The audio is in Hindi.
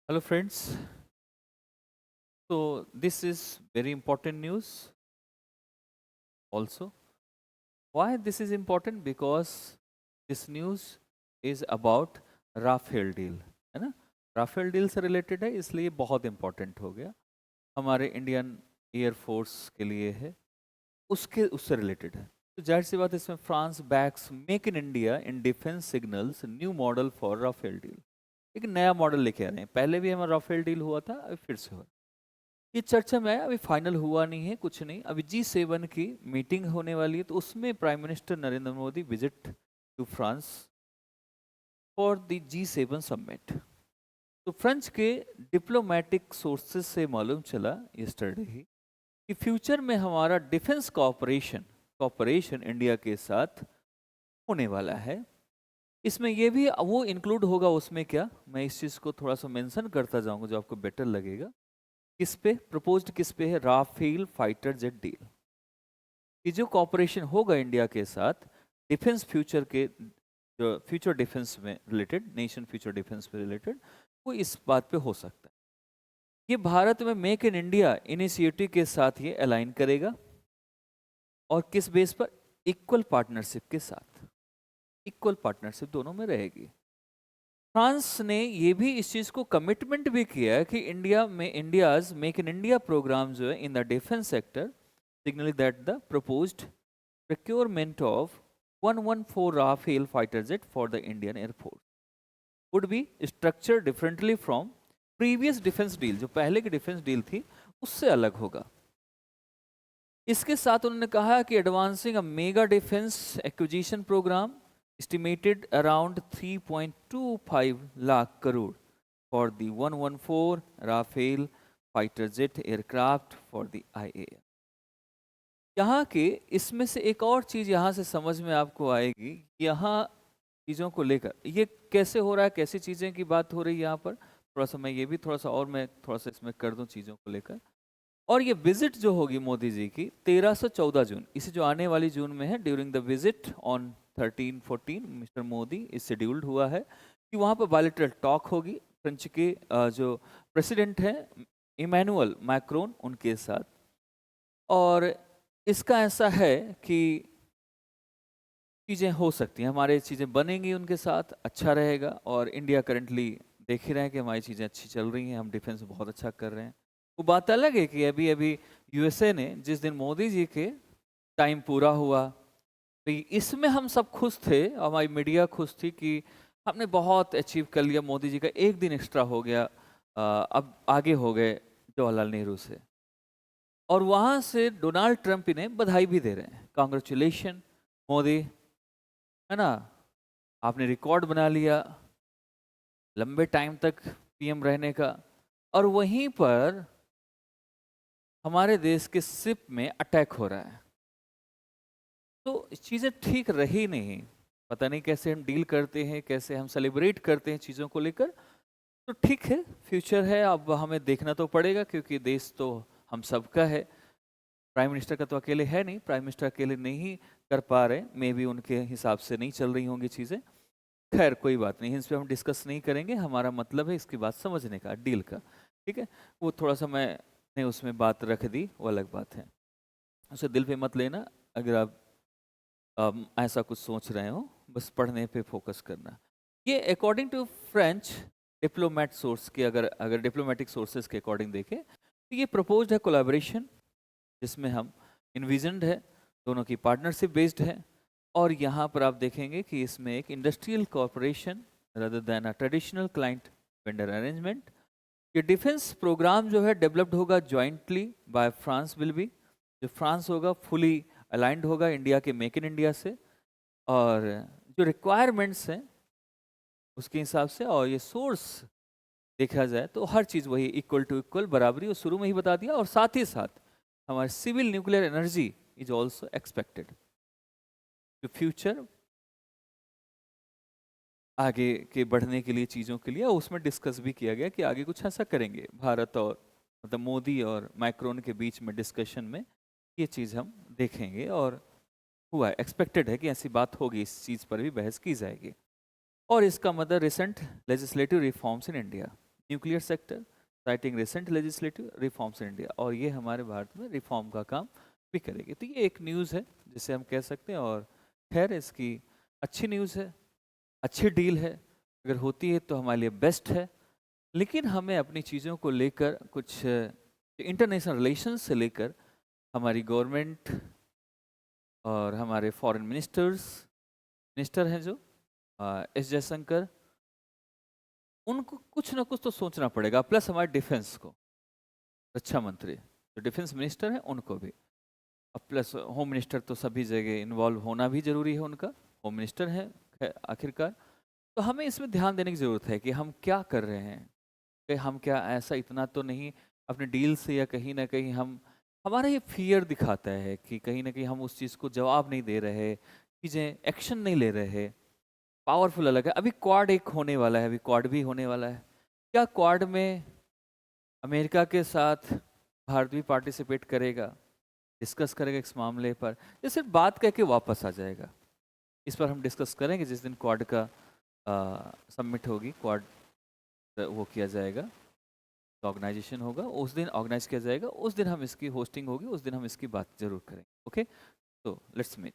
Hello, friends. So, this is very important news also. Why this is important? Because this news is about Rafale deal, है ना? राफेल डील से रिलेटेड है, इसलिए बहुत इंपॉर्टेंट हो गया। हमारे इंडियन एयरफोर्स के लिए है, उसके उससे रिलेटेड है। तो जाहिर सी बात है, इसमें France backs Make in India in defence signals new model for Rafale deal. एक नया मॉडल लेके आ रहे हैं। पहले भी हमारा राफेल डील हुआ था, अभी फिर से हो रहा है। ये चर्चा में है, अभी फाइनल हुआ नहीं है, कुछ नहीं। अभी G7 की मीटिंग होने वाली है, तो उसमें prime minister Narendra Modi visit to France for the G7 summit. तो फ्रेंच के डिप्लोमेटिक सोर्सेज से मालूम चला यस्टरडे ही कि फ्यूचर में हमारा डिफेंस कॉपरेशन कॉपरेशन इंडिया के साथ होने वाला है। इसमें ये भी वो इंक्लूड होगा, उसमें क्या, मैं इस चीज़ को थोड़ा सा मेंशन करता जाऊंगा जो आपको बेटर लगेगा। किस पे प्रपोज्ड, किस पे है? Rafale fighter jet deal. कि जो कॉपरेशन होगा इंडिया के साथ डिफेंस फ्यूचर के, जो फ्यूचर डिफेंस में रिलेटेड, नेशन फ्यूचर डिफेंस में रिलेटेड, वो इस बात पे हो सकता है। ये भारत में मेक इन इंडिया इनिशिएटिव के साथ ये अलाइन करेगा। और किस बेस पर? इक्वल पार्टनरशिप के साथ। इक्वल पार्टनरशिप दोनों में रहेगी। फ्रांस ने ये भी इस चीज को कमिटमेंट भी किया है कि इंडिया में India's make in India programme जो है in the defence sector signal that the proposed procurement of 114 Rafale fighter jet for the Indian Air Force would be structured differently from previous defense deal। जो पहले की डिफेंस डील थी उससे अलग होगा। इसके साथ उन्होंने कहा कि advancing a mega defence acquisition programme estimated around 3.25 lakh crore for the 114 Rafale fighter jet aircraft for the IAF। यहाँ के इसमें से एक और चीज यहाँ से समझ में आपको आएगी। यहाँ चीज़ों को लेकर ये कैसे हो रहा है, कैसी चीज़ें की बात हो रही है यहाँ पर, थोड़ा सा मैं ये भी थोड़ा सा और मैं थोड़ा सा इसमें कर दूं चीज़ों को लेकर। और ये विजिट जो होगी मोदी जी की 13 से 14 जून, इसे जो आने वाली जून में है, during the visit on 13-14 mister Modi is scheduled हुआ है कि वहाँ पर बायलैटरल टॉक होगी फ्रेंच के जो प्रेसिडेंट हैं इमैनुअल मैक्रोन उनके साथ। और इसका ऐसा है कि चीज़ें हो सकती हैं, हमारे चीज़ें बनेंगी उनके साथ, अच्छा रहेगा। और इंडिया करंटली देख ही रहे हैं कि हमारी चीज़ें अच्छी चल रही हैं, हम डिफेंस में बहुत अच्छा कर रहे हैं। वो बात अलग है कि अभी अभी USA ने जिस दिन मोदी जी के टाइम पूरा हुआ, तो इसमें हम सब खुश थे, हमारी मीडिया खुश थी कि हमने बहुत अचीव कर लिया, मोदी जी का एक दिन एक्स्ट्रा हो गया, अब आगे हो गए जवाहरलाल नेहरू से। और वहाँ से डोनाल्ड ट्रंप इन्हें बधाई भी दे रहे हैं, कांग्रेचुलेशन मोदी, है ना, आपने रिकॉर्ड बना लिया लंबे टाइम तक PM रहने का। और वहीं पर हमारे देश के शिप में अटैक हो रहा है, तो चीज़ें ठीक रही नहीं। पता नहीं कैसे हम डील करते हैं, कैसे हम सेलिब्रेट करते हैं चीज़ों को लेकर। तो ठीक है, फ्यूचर है, अब हमें देखना तो पड़ेगा क्योंकि देश तो हम सबका है। प्राइम मिनिस्टर का तो अकेले है नहीं, प्राइम मिनिस्टर अकेले नहीं कर पा रहे, मे बी उनके हिसाब से नहीं चल रही होंगी चीज़ें। खैर कोई बात नहीं, इस पर हम डिस्कस नहीं करेंगे, हमारा मतलब है इसकी बात समझने का, डील का। ठीक है, वो थोड़ा सा मैंने उसमें बात रख दी, वो अलग बात है, उसे दिल पे मत लेना। अगर आप ऐसा कुछ सोच रहे हो, बस पढ़ने पे फोकस करना। ये according to French diplomat source के, अगर अगर डिप्लोमेटिक सोर्सेज के अकॉर्डिंग देखें तो ये प्रपोज्ड है कोलैबोरेशन, जिसमें हम इन्विजनड है, दोनों की पार्टनरशिप बेस्ड है। और यहाँ पर आप देखेंगे कि इसमें एक industrial corporation rather than a traditional client vendor arrangement। ये डिफेंस प्रोग्राम जो है डेवलप्ड होगा jointly by France will be, जो फ्रांस होगा फुली अलाइंड होगा इंडिया के मेक इन इंडिया से, और जो रिक्वायरमेंट्स हैं उसके हिसाब से। और ये सोर्स देखा जाए तो हर चीज़ वही, इक्वल टू इक्वल, बराबरी, वो शुरू में ही बता दिया। और साथ ही साथ हमारे civil nuclear energy is also expected. जो फ्यूचर आगे के बढ़ने के लिए चीज़ों के लिए, उसमें डिस्कस भी किया गया कि आगे कुछ ऐसा करेंगे भारत और मतलब मोदी और मैक्रोन के बीच में डिस्कशन में ये चीज़ हम देखेंगे। और हुआ है, एक्सपेक्टेड है कि ऐसी बात होगी, इस चीज़ पर भी बहस की जाएगी। और इसका मतलब recent legislative reforms in India, nuclear sector, citing recent legislative reforms in India, और ये हमारे भारत में रिफॉर्म का काम भी करेगी। तो ये एक न्यूज़ है जिसे हम कह सकते हैं, और खैर इसकी अच्छी न्यूज़ है, अच्छी डील है, अगर होती है तो हमारे लिए बेस्ट है। लेकिन हमें अपनी चीज़ों को लेकर कुछ इंटरनेशनल रिलेशंस से लेकर हमारी गवर्नमेंट और हमारे फॉरेन मिनिस्टर हैं जो एस जयशंकर, उनको कुछ ना कुछ तो सोचना पड़ेगा, प्लस हमारे डिफेंस को, रक्षा मंत्री जो डिफेंस मिनिस्टर हैं उनको भी, अब प्लस होम मिनिस्टर तो सभी जगह इन्वॉल्व होना भी जरूरी है उनका, होम मिनिस्टर है आखिरकार। तो हमें इसमें ध्यान देने की ज़रूरत है कि हम क्या कर रहे हैं, कि हम क्या ऐसा इतना तो नहीं अपने डील से, या कहीं ना कहीं हम, हमारा ये फियर दिखाता है कि कहीं ना कहीं हम उस चीज़ को जवाब नहीं दे रहे, चीज़ें एक्शन नहीं ले रहे। पावरफुल अलग है, अभी क्वाड एक होने वाला है, अभी क्वाड भी होने वाला है। क्या क्वाड में अमेरिका के साथ भारत भी पार्टिसिपेट करेगा, डिस्कस करेगा इस मामले पर, या सिर्फ बात कह के वापस आ जाएगा? इस पर हम डिस्कस करेंगे जिस दिन क्वाड का सबमिट होगी, क्वाड वो किया जाएगा, ऑर्गेनाइजेशन होगा उस दिन, ऑर्गेनाइज किया जाएगा उस दिन, हम इसकी होस्टिंग होगी उस दिन, हम इसकी बात जरूर करेंगे। ओके, तो लेट्स मीट।